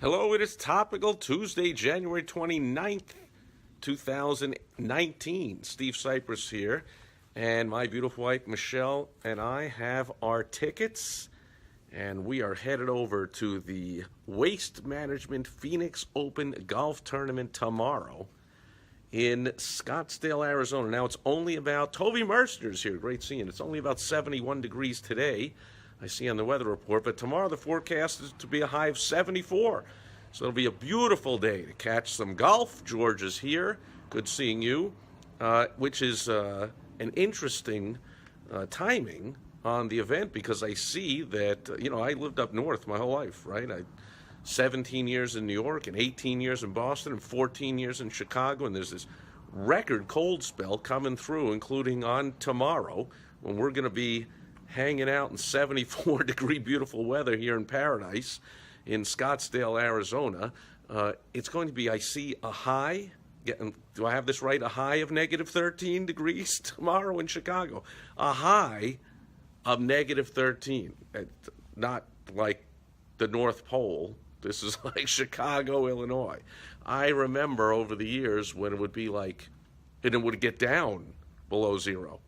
Hello, it is Topical, Tuesday, January 29th, 2019. Steve Sipress here, and my beautiful wife, Michelle, and I have our tickets, and we are headed over to the Waste Management Phoenix Open Golf Tournament tomorrow in Scottsdale, Arizona. Now, it's only about, Toby Mercer's here, great seeing. It's only about 71 degrees today. I see on the weather report, but tomorrow the forecast is to be a high of 74. So it'll be a beautiful day to catch some golf. George is here. Good seeing you, which is an interesting timing on the event because I see that, I lived up north my whole life, right? 17 years in New York and 18 years in Boston and 14 years in Chicago, and there's this record cold spell coming through, including on tomorrow when we're going to be hanging out in 74-degree beautiful weather here in paradise in Scottsdale, Arizona. It's going to be, I see, a high, do I have this right? A high of negative 13 degrees tomorrow in Chicago. A high of negative 13. Not like the North Pole. This is like Chicago, Illinois. I remember over the years when it would be like, and it would get down below zero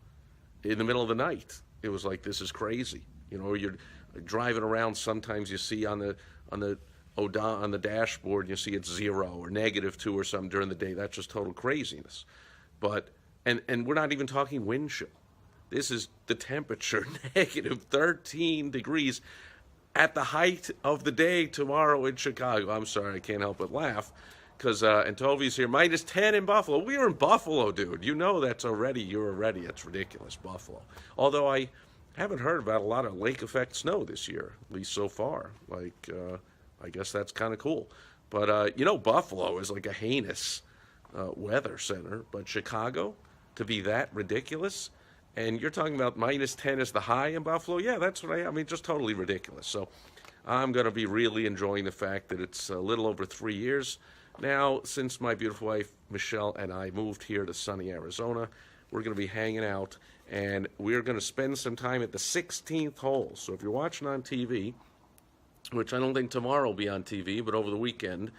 in the middle of the night. It was like, this is crazy. You're driving around, sometimes you see on the dashboard, you see it's 0 or -2 or something during the day. That's just total craziness. But and we're not even talking wind chill. This is the temperature, negative 13 degrees at the height of the day tomorrow in Chicago. I'm sorry, I can't help but laugh because and Toby's here, -10 in Buffalo. We were in Buffalo, dude. That's already, it's ridiculous, Buffalo. Although I haven't heard about a lot of lake effect snow this year, at least so far. I guess that's kind of cool. But, Buffalo is like a heinous weather center. But Chicago, to be that ridiculous, and you're talking about -10 is the high in Buffalo? Yeah, that's what I mean, just totally ridiculous. So I'm going to be really enjoying the fact that it's a little over 3 years now since my beautiful wife, Michelle, and I moved here to sunny Arizona. We're going to be hanging out, and we're going to spend some time at the 16th hole. So if you're watching on TV, which I don't think tomorrow will be on TV, but over the weekend,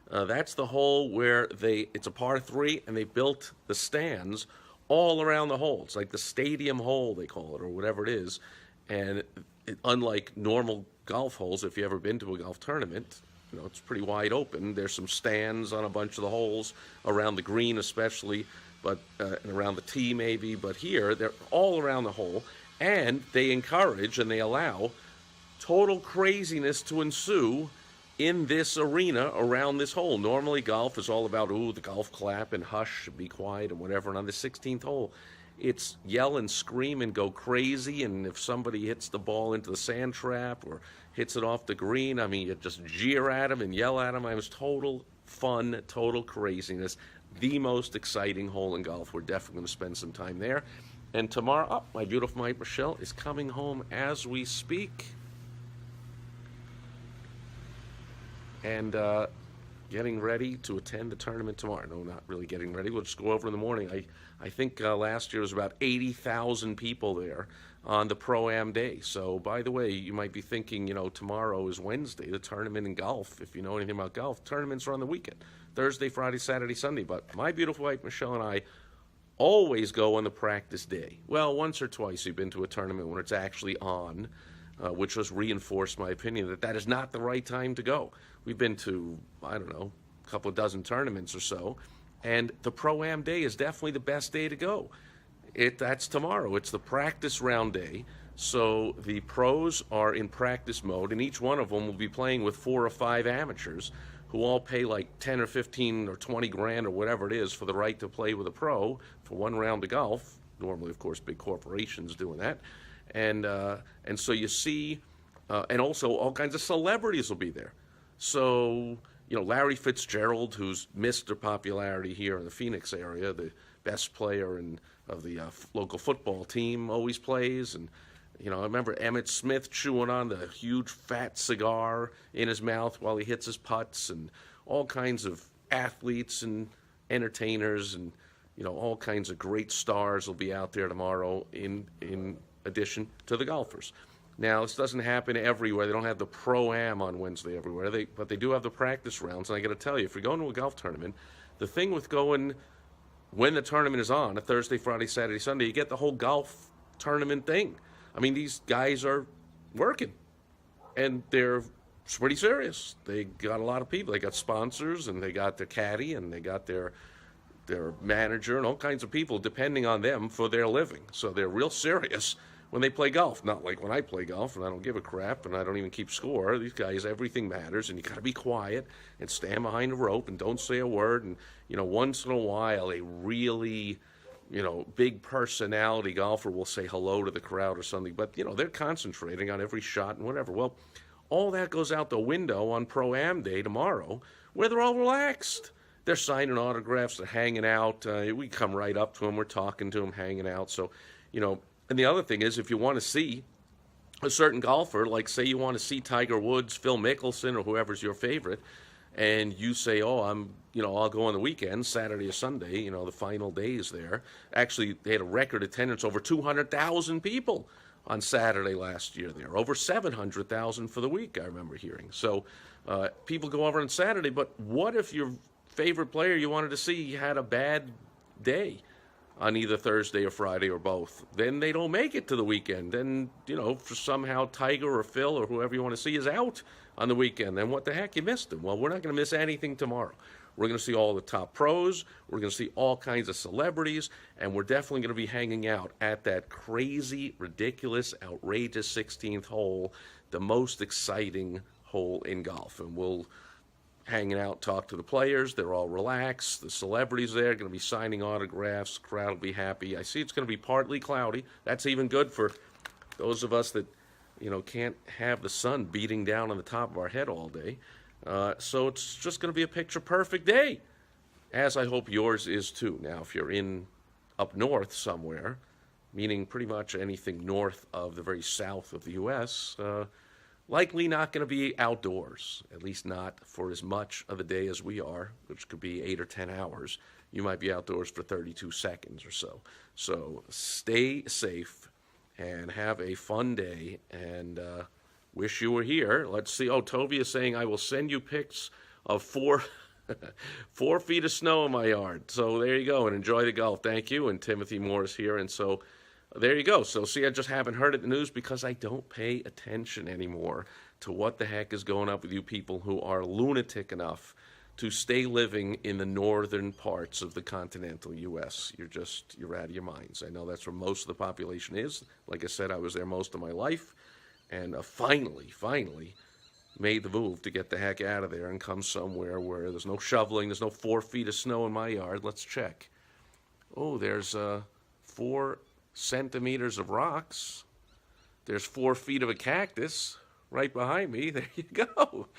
that's the hole where it's a par 3, and they built the stands all around the hole. It's like the stadium hole, they call it, or whatever it is. And unlike normal golf holes, if you've ever been to a golf tournament, it's pretty wide open. There's some stands on a bunch of the holes, around the green especially, but and around the tee maybe. But here, they're all around the hole, and they encourage and they allow total craziness to ensue in this arena around this hole. Normally, golf is all about, the golf clap and hush, be quiet and whatever. And on the 16th hole, it's yell and scream and go crazy. And if somebody hits the ball into the sand trap or hits it off the green, I mean, you just jeer at them and yell at them. It was total fun, total craziness. The most exciting hole in golf. We're definitely going to spend some time there. And tomorrow, my beautiful wife, Michelle, is coming home as we speak. And getting ready to attend the tournament tomorrow. No, not really getting ready. We'll just go over in the morning. I think last year was about 80,000 people there on the Pro-Am day. So, by the way, you might be thinking, tomorrow is Wednesday, the tournament in golf. If you know anything about golf, tournaments are on the weekend. Thursday, Friday, Saturday, Sunday. But my beautiful wife, Michelle, and I always go on the practice day. Well, once or twice we've been to a tournament when it's actually on, which has reinforced my opinion that is not the right time to go. We've been to, I don't know, a couple of dozen tournaments or so, and the Pro-Am day is definitely the best day to go. That's tomorrow. It's the practice round day, so the pros are in practice mode, and each one of them will be playing with 4 or 5 amateurs who all pay like 10 or 15 or 20 grand or whatever it is for the right to play with a pro for one round of golf. Normally, of course, big corporations doing that. And so you see, and also all kinds of celebrities will be there. So, Larry Fitzgerald, who's Mr. Popularity here in the Phoenix area, the best player of the local football team, always plays. And, I remember Emmitt Smith chewing on the huge fat cigar in his mouth while he hits his putts, and all kinds of athletes and entertainers and, all kinds of great stars will be out there tomorrow in addition to the golfers. Now, this doesn't happen everywhere. They don't have the Pro-Am on Wednesday everywhere, but they do have the practice rounds. And I got to tell you, if you're going to a golf tournament, the thing with going when the tournament is on, a Thursday, Friday, Saturday, Sunday, you get the whole golf tournament thing. I mean, these guys are working, and they're pretty serious. They got a lot of people. They got sponsors, and they got their caddy, and they got their manager, and all kinds of people depending on them for their living. So they're real serious when they play golf. Not like when I play golf, and I don't give a crap, and I don't even keep score. These guys, everything matters, and you got to be quiet and stand behind the rope and don't say a word. And, once in a while, a really, big personality golfer will say hello to the crowd or something. But, they're concentrating on every shot and whatever. Well, all that goes out the window on Pro-Am Day tomorrow, where they're all relaxed. They're signing autographs, they're hanging out. We come right up to them, we're talking to them, hanging out. So, and the other thing is, if you want to see a certain golfer, like say you want to see Tiger Woods, Phil Mickelson, or whoever's your favorite, and you say, oh, I'll go on the weekend, Saturday or Sunday, the final days there. Actually, they had a record attendance, over 200,000 people on Saturday last year there, over 700,000 for the week, I remember hearing. So people go over on Saturday, but what if your favorite player you wanted to see had a bad day on either Thursday or Friday or both? Then they don't make it to the weekend. Then, for somehow Tiger or Phil or whoever you want to see is out on the weekend. Then what the heck? You missed them. Well, we're not going to miss anything tomorrow. We're going to see all the top pros. We're going to see all kinds of celebrities. And we're definitely going to be hanging out at that crazy, ridiculous, outrageous 16th hole, the most exciting hole in golf. And we'll hanging out, talk to the players. They're all relaxed. The celebrities there are going to be signing autographs. The crowd will be happy. I see it's going to be partly cloudy. That's even good for those of us that, can't have the sun beating down on the top of our head all day. So it's just going to be a picture-perfect day, as I hope yours is too. Now, if you're up north somewhere, meaning pretty much anything north of the very south of the U.S., likely not going to be outdoors, at least not for as much of the day as we are, which could be 8 or 10 hours. You might be outdoors for 32 seconds or so. So stay safe and have a fun day, and wish you were here. Let's see. Oh, Toby is saying, I will send you pics of 4 feet of snow in my yard. So there you go, and enjoy the golf. Thank you. And Timothy Moore is here, and so there you go. So see, I just haven't heard it in the news because I don't pay attention anymore to what the heck is going up with you people who are lunatic enough to stay living in the northern parts of the continental U.S. You're out of your minds. I know that's where most of the population is. Like I said, I was there most of my life, and finally made the move to get the heck out of there and come somewhere where there's no shoveling, there's no 4 feet of snow in my yard. Let's check. Oh, there's 4 centimeters of rocks. There's 4 feet of a cactus right behind me. There you go.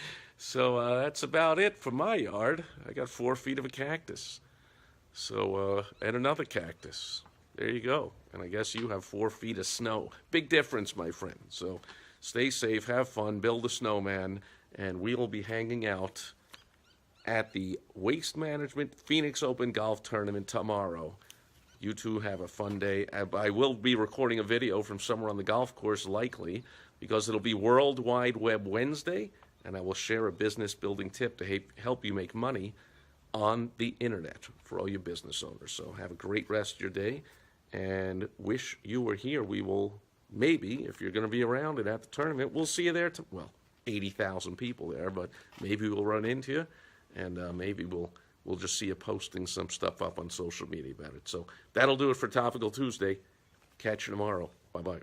So that's about it for my yard. I got 4 feet of a cactus. So, and another cactus. There you go. And I guess you have 4 feet of snow. Big difference, my friend. So stay safe, have fun, build a snowman, and we will be hanging out at the Waste Management Phoenix Open Golf Tournament tomorrow. You two have a fun day. I will be recording a video from somewhere on the golf course, likely, because it'll be World Wide Web Wednesday, and I will share a business building tip to help you make money on the internet for all you business owners. So have a great rest of your day, and wish you were here. We will, maybe, if you're going to be around and at the tournament, we'll see you there. 80,000 people there, but maybe we'll run into you, and maybe we'll just see you posting some stuff up on social media about it. So that'll do it for Topical Tuesday. Catch you tomorrow. Bye-bye.